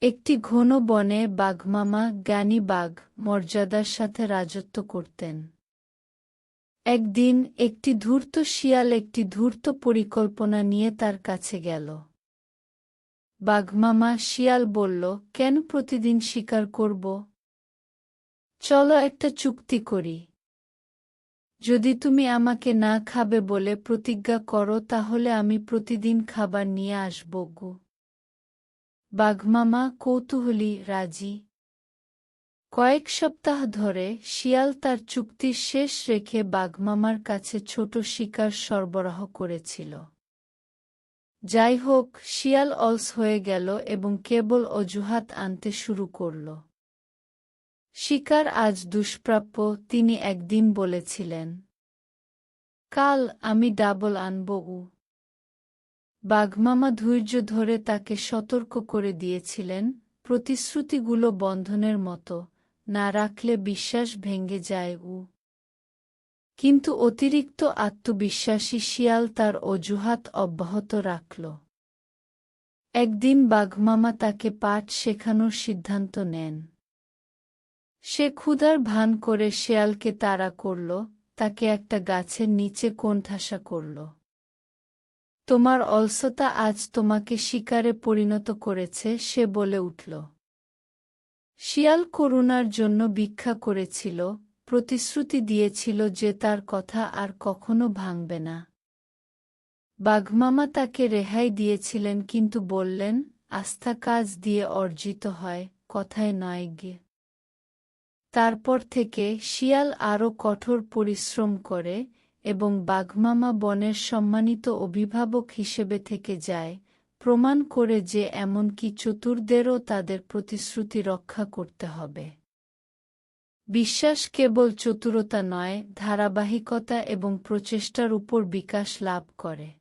একটি ঘন বনে বাঘমামা জ্ঞানী বাঘ মর্যাদার সাথে রাজত্ব করতেন। একদিন একটি ধূর্ত শিয়াল একটি ধূর্ত পরিকল্পনা নিয়ে তার কাছে গেল। বাঘমামা শিয়াল বলল, কেন প্রতিদিন শিকার করব? চলো একটা চুক্তি করি। যদি তুমি আমাকে না খাবে বলে প্রতিজ্ঞা করো তাহলে আমি প্রতিদিন খাবার নিয়ে আসব গো। বাঘমামা কৌতূহলী রাজি। কয়েক সপ্তাহ ধরে শিয়াল তার চুক্তির শেষ রেখে বাঘমামার কাছে ছোট শিকার সরবরাহ করেছিল। যাই হোক, শিয়াল অলস হয়ে গেল এবং কেবল অজুহাত আনতে শুরু করল। শিকার আজ দুষ্প্রাপ্য, তিনি একদিন বলেছিলেন। কাল আমি ডাবল আনব। বাঘমামা ধৈর্য ধরে তাকে সতর্ক করে দিয়েছিলেন, প্রতিশ্রুতিগুলো বন্ধনের মতো, না রাখলে বিশ্বাস ভেঙে যায়। কিন্তু অতিরিক্ত আত্মবিশ্বাসী শিয়াল তার অজুহাত অব্যাহত রাখল। একদিন বাঘমামা তাকে পাঠ শেখানোর সিদ্ধান্ত নেন। সে ক্ষুধার ভান করে শেয়ালকে তাড়া করল, তাকে একটা গাছের নিচে কোণঠাসা করল। তোমার অলসতা আজ তোমাকে শিকারে পরিণত করেছে, সে বলে উঠল। শিয়াল করুণার জন্য ভিক্ষা করেছিল, প্রতিশ্রুতি দিয়েছিল যে তার কথা আর কখনো ভাঙবে না। বাঘমামা তাকে রেহাই দিয়েছিলেন কিন্তু বললেন, আস্থা কাজ দিয়ে অর্জিত হয়, কথায় নয় গে। তারপর থেকে শিয়াল আরও কঠোর পরিশ্রম করে এবং বাঘমামা বনের সম্মানিত অভিভাবক হিসেবে থেকে যায়, প্রমাণ করে যে এমনকি চতুরদেরও তাদের প্রতিশ্রুতি রক্ষা করতে হবে। বিশ্বাস কেবল চতুরতা নয়, ধারাবাহিকতা এবং প্রচেষ্টার উপর বিকাশ লাভ করে।